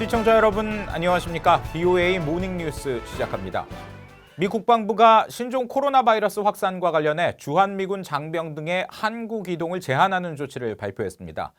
시청자 여러분 안녕하십니까? BOA 모닝뉴스 시작합니다. 미 국방부가 신종 코로나 바이러스 확산과 관련해 주한미군 장병 등의 한국 이동을 제한하는 조치를 발표했습니다.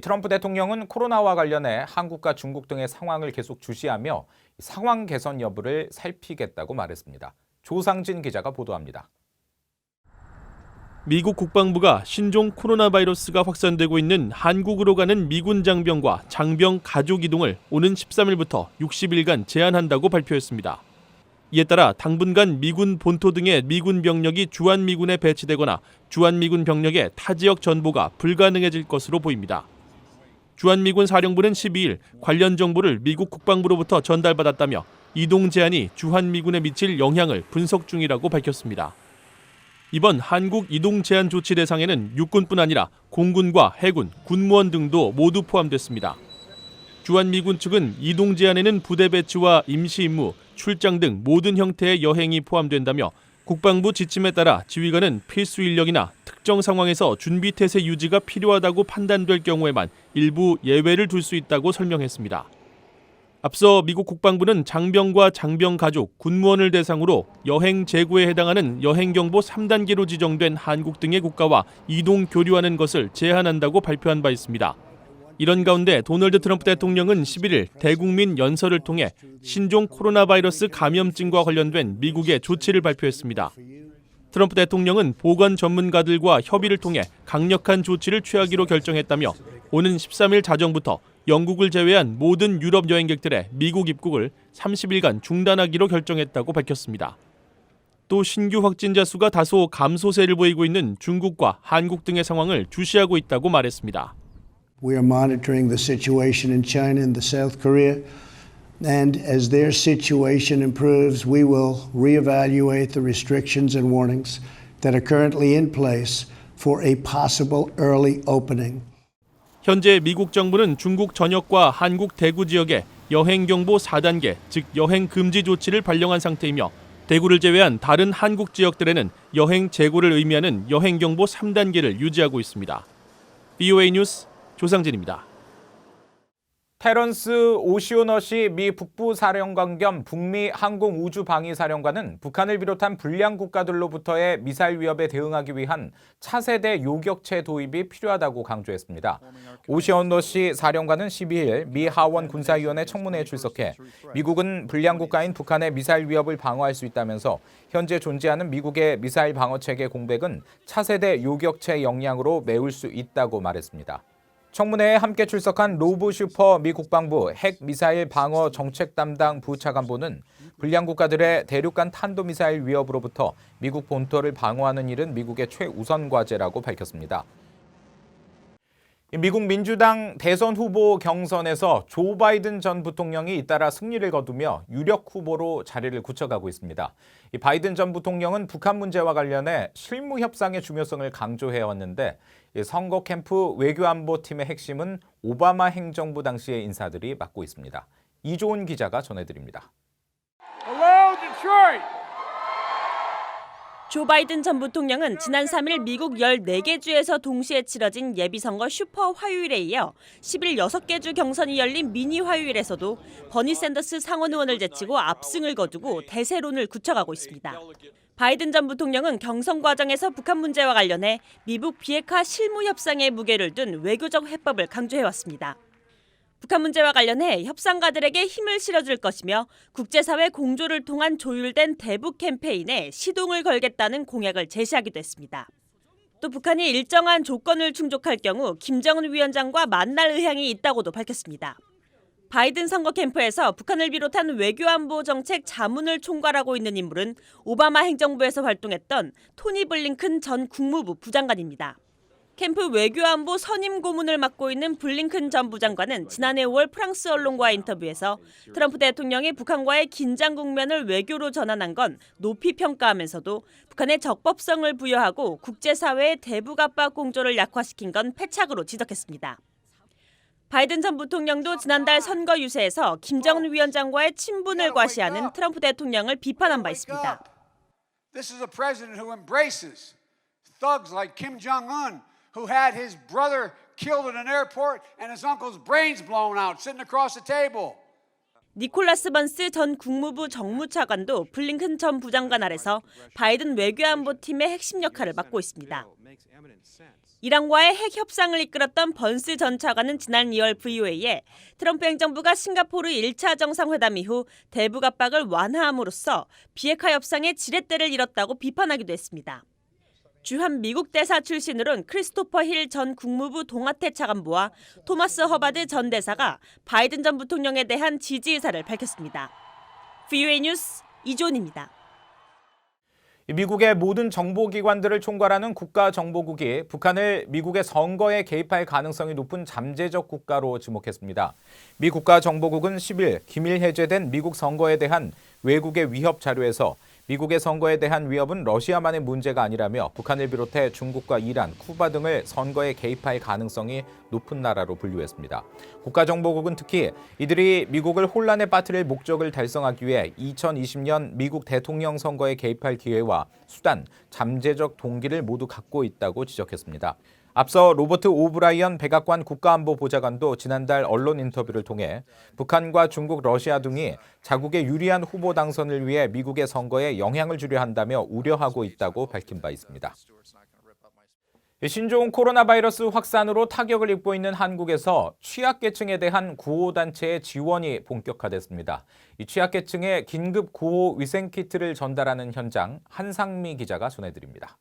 트럼프 대통령은 코로나와 관련해 한국과 중국 등의 상황을 계속 주시하며 상황 개선 여부를 살피겠다고 말했습니다. 조상진 기자가 보도합니다. 미국 국방부가 신종 코로나 바이러스가 확산되고 있는 한국으로 가는 미군 장병과 장병 가족 이동을 오는 13일부터 60일간 제한한다고 발표했습니다. 이에 따라 당분간 미군 본토 등의 미군 병력이 주한미군에 배치되거나 주한미군 병력의 타 지역 전보가 불가능해질 것으로 보입니다. 주한미군 사령부는 12일 관련 정보를 미국 국방부로부터 전달받았다며 이동 제한이 주한미군에 미칠 영향을 분석 중이라고 밝혔습니다. 이번 한국 이동 제한 조치 대상에는 육군뿐 아니라 공군과 해군, 군무원 등도 모두 포함됐습니다. 주한미군 측은 이동 제한에는 부대 배치와 임시 임무, 출장 등 모든 형태의 여행이 포함된다며 국방부 지침에 따라 지휘관은 필수 인력이나 특정 상황에서 준비 태세 유지가 필요하다고 판단될 경우에만 일부 예외를 둘 수 있다고 설명했습니다. 앞서 미국 국방부는 장병과 장병 가족, 군무원을 대상으로 여행 재고에 해당하는 여행경보 3단계로 지정된 한국 등의 국가와 이동 교류하는 것을 제한한다고 발표한 바 있습니다. 이런 가운데 도널드 트럼프 대통령은 11일 대국민 연설을 통해 신종 코로나 바이러스 감염증과 관련된 미국의 조치를 발표했습니다. 트럼프 대통령은 보건 전문가들과 협의를 통해 강력한 조치를 취하기로 결정했다며 오는 13일 자정부터 영국을 제외한 모든 유럽 여행객들의 미국 입국을 30일간 중단하기로 결정했다고 밝혔습니다. 또 신규 확진자 수가 다소 감소세를 보이고 있는 중국과 한국 등의 상황을 주시하고 있다고 말했습니다. We are monitoring the situation in China and the South Korea, and as their situation improves, we will reevaluate the restrictions and warnings that are currently in place for a possible early opening. 현재 미국 정부는 중국 전역과 한국 대구 지역에 여행 경보 4단계, 즉 여행 금지 조치를 발령한 상태이며 대구를 제외한 다른 한국 지역들에는 여행 재고를 의미하는 여행 경보 3단계를 유지하고 있습니다. BOA 뉴스 조상진입니다. 테런스 오시오너시 미 북부사령관 겸 북미 항공우주방위사령관은 북한을 비롯한 불량 국가들로부터의 미사일 위협에 대응하기 위한 차세대 요격체 도입이 필요하다고 강조했습니다. 오시오너시 사령관은 12일 미 하원 군사위원회 청문회에 출석해 미국은 불량 국가인 북한의 미사일 위협을 방어할 수 있다면서 현재 존재하는 미국의 미사일 방어체계 공백은 차세대 요격체 역량으로 메울 수 있다고 말했습니다. 청문회에 함께 출석한 로브 슈퍼 미 국방부 핵미사일 방어 정책 담당 부차관보는 불량 국가들의 대륙간 탄도미사일 위협으로부터 미국 본토를 방어하는 일은 미국의 최우선 과제라고 밝혔습니다. 미국 민주당 대선 후보 경선에서 조 바이든 전 부통령이 잇따라 승리를 거두며 유력 후보로 자리를 굳혀가고 있습니다. 바이든 전 부통령은 북한 문제와 관련해 실무 협상의 중요성을 강조해왔는데 선거 캠프 외교안보팀의 핵심은 오바마 행정부 당시의 인사들이 맡고 있습니다. 이조은 기자가 전해드립니다. Hello, Detroit. 조 바이든 전 부통령은 지난 3일 미국 14개 주에서 동시에 치러진 예비선거 슈퍼 화요일에 이어 10일 6개 주 경선이 열린 미니 화요일에서도 버니 샌더스 상원 의원을 제치고 압승을 거두고 대세론을 굳혀가고 있습니다. 바이든 전 부통령은 경선 과정에서 북한 문제와 관련해 미국 비핵화 실무 협상에 무게를 둔 외교적 해법을 강조해왔습니다. 북한 문제와 관련해 협상가들에게 힘을 실어줄 것이며 국제사회 공조를 통한 조율된 대북 캠페인에 시동을 걸겠다는 공약을 제시하기도 했습니다. 또 북한이 일정한 조건을 충족할 경우 김정은 위원장과 만날 의향이 있다고도 밝혔습니다. 바이든 선거 캠프에서 북한을 비롯한 외교안보 정책 자문을 총괄하고 있는 인물은 오바마 행정부에서 활동했던 토니 블링컨 전 국무부 부장관입니다. 캠프 외교안보 선임 고문을 맡고 있는 블링컨 전 부장관은 지난해 5월 프랑스 언론과의 인터뷰에서 트럼프 대통령이 북한과의 긴장 국면을 외교로 전환한 건 높이 평가하면서도 북한의 적법성을 부여하고 국제사회의 대북 압박 공조를 약화시킨 건 패착으로 지적했습니다. 바이든 전 부통령도 지난달 선거 유세에서 김정은 위원장과의 친분을 과시하는 트럼프 대통령을 비판한 바 있습니다. This is a president who embraces thugs like Kim Jong-un, who had his brother killed at an airport and his uncle's brains blown out sitting across the table. 니콜라스 번스 전 국무부 정무차관도 블링컨 전 부장관 아래서 바이든 외교안보팀의 핵심 역할을 맡고 있습니다. 이란과의 핵 협상을 이끌었던 번스 전 차관은 지난 2월 VOA에 트럼프 행정부가 싱가포르 1차 정상회담 이후 대북 압박을 완화함으로써 비핵화 협상의 지렛대를 잃었다고 비판하기도 했습니다. 주한 미국 대사 출신으론 크리스토퍼 힐 전 국무부 동아태 차관보와 토마스 허바드 전 대사가 바이든 전 부통령에 대한 지지 의사를 밝혔습니다. VOA 뉴스 이존입니다. 미국의 모든 정보기관들을 총괄하는 국가정보국이 북한을 미국의 선거에 개입할 가능성이 높은 잠재적 국가로 지목했습니다. 미 국가정보국은 10일 기밀 해제된 미국 선거에 대한 외국의 위협 자료에서 미국의 선거에 대한 위협은 러시아만의 문제가 아니라며 북한을 비롯해 중국과 이란, 쿠바 등을 선거에 개입할 가능성이 높은 나라로 분류했습니다. 국가정보국은 특히 이들이 미국을 혼란에 빠뜨릴 목적을 달성하기 위해 2020년 미국 대통령 선거에 개입할 기회와 수단, 잠재적 동기를 모두 갖고 있다고 지적했습니다. 앞서 로버트 오브라이언 백악관 국가안보보좌관도 지난달 언론 인터뷰를 통해 북한과 중국, 러시아 등이 자국의 유리한 후보 당선을 위해 미국의 선거에 영향을 주려 한다며 우려하고 있다고 밝힌 바 있습니다. 신종 코로나 바이러스 확산으로 타격을 입고 있는 한국에서 취약계층에 대한 구호단체의 지원이 본격화됐습니다. 이 취약계층에 긴급 구호 위생키트를 전달하는 현장 한상미 기자가 전해드립니다.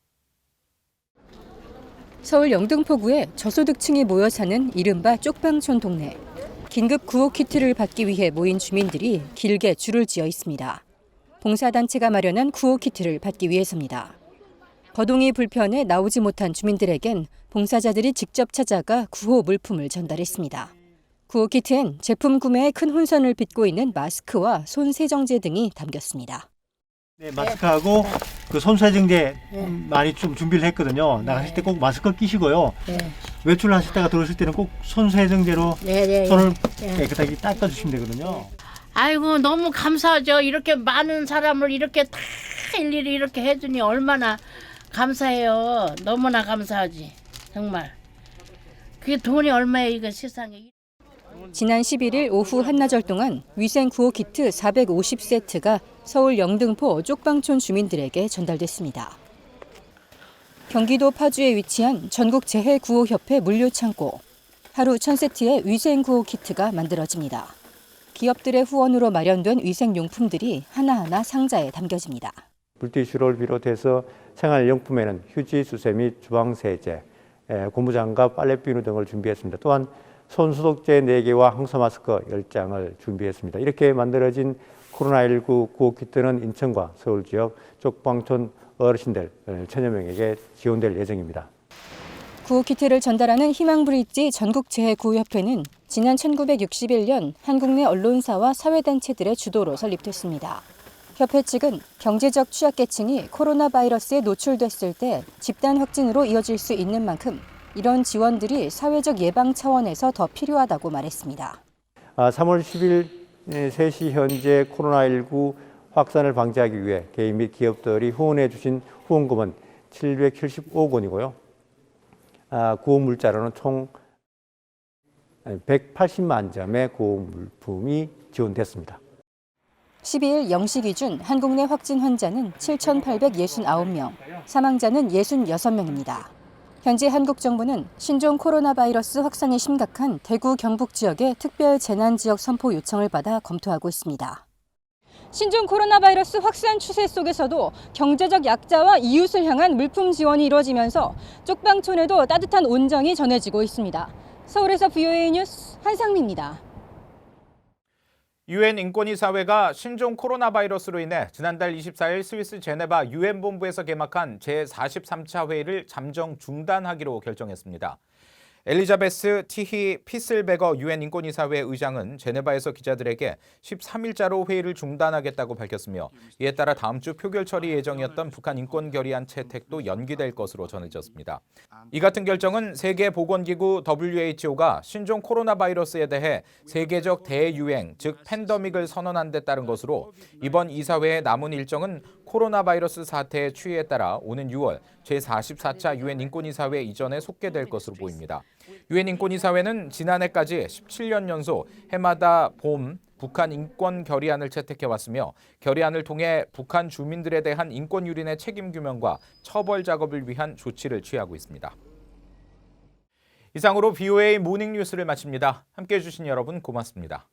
서울 영등포구에 저소득층이 모여 사는 이른바 쪽방촌 동네. 긴급 구호 키트를 받기 위해 모인 주민들이 길게 줄을 지어 있습니다. 봉사단체가 마련한 구호 키트를 받기 위해서입니다. 거동이 불편해 나오지 못한 주민들에겐 봉사자들이 직접 찾아가 구호 물품을 전달했습니다. 구호 키트엔 제품 구매에 큰 혼선을 빚고 있는 마스크와 손 세정제 등이 담겼습니다. 네, 마스크하고 그 손세정제 많이 좀 준비를 했거든요. 나가실 때 꼭 마스크 끼시고요. 외출하실 때가 들어오실 때는 꼭 손세정제로 손을 깨끗하게 닦아주시면 되거든요. 아이고 너무 감사하죠. 이렇게 많은 사람을 이렇게 다 일일이 이렇게 해주니 얼마나 감사해요. 너무나 감사하지. 정말. 그게 돈이 얼마예요 이거 세상에. 지난 11일 오후 한나절 동안 위생 구호 키트 450세트가 서울 영등포 쪽방촌 주민들에게 전달됐습니다. 경기도 파주에 위치한 전국재해구호협회 물류창고. 하루 1000세트의 위생 구호 키트가 만들어집니다. 기업들의 후원으로 마련된 위생용품들이 하나하나 상자에 담겨집니다. 물티슈를 비롯해서 생활용품에는 휴지, 수세 및 주방세제, 고무장갑, 빨래비누 등을 준비했습니다. 또한 손소독제 4개와 항소 마스크 10장을 준비했습니다. 이렇게 만들어진 코로나19 구호 키트는 인천과 서울 지역 쪽방촌 어르신들 1000여 명에게 지원될 예정입니다. 구호 키트를 전달하는 희망브릿지 전국재해구호협회는 지난 1961년 한국 내 언론사와 사회단체들의 주도로 설립됐습니다. 협회 측은 경제적 취약계층이 코로나 바이러스에 노출됐을 때 집단 확진으로 이어질 수 있는 만큼 이런 지원들이 사회적 예방 차원에서 더 필요하다고 말했습니다. 3월 10일 3시 현재 코로나19 확산을 방지하기 위해 개인 및 기업들이 후원해 주신 후원금은 775억 원이고요. 구호 물자로는 총 180만 점의 구호 물품이 지원됐습니다. 12일 0시 기준 한국 내 확진 환자는 7,869명, 사망자는 66명입니다. 현재 한국 정부는 신종 코로나 바이러스 확산이 심각한 대구 경북 지역의 특별 재난 지역 선포 요청을 받아 검토하고 있습니다. 신종 코로나 바이러스 확산 추세 속에서도 경제적 약자와 이웃을 향한 물품 지원이 이루어지면서 쪽방촌에도 따뜻한 온정이 전해지고 있습니다. 서울에서 VOA 뉴스 한상미입니다. 유엔 인권이사회가 신종 코로나 바이러스로 인해 지난달 24일 스위스 제네바 유엔 본부에서 개막한 제43차 회의를 잠정 중단하기로 결정했습니다. 엘리자베스 티히 피슬베거 유엔 인권이사회 의장은 제네바에서 기자들에게 13일자로 회의를 중단하겠다고 밝혔으며 이에 따라 다음 주 표결 처리 예정이었던 북한 인권 결의안 채택도 연기될 것으로 전해졌습니다. 이 같은 결정은 세계보건기구 WHO가 신종 코로나 바이러스에 대해 세계적 대유행, 즉 팬데믹을 선언한 데 따른 것으로 이번 이사회의 남은 일정은 코로나 바이러스 사태의 추이에 따라 오는 6월 제44차 유엔 인권이사회 이전에 속개될 것으로 보입니다. 유엔 인권이사회는 지난해까지 17년 연속 해마다 봄 북한 인권 결의안을 채택해 왔으며 결의안을 통해 북한 주민들에 대한 인권 유린의 책임 규명과 처벌 작업을 위한 조치를 취하고 있습니다. 이상으로 BOA 모닝 뉴스를 마칩니다. 함께해 주신 여러분 고맙습니다.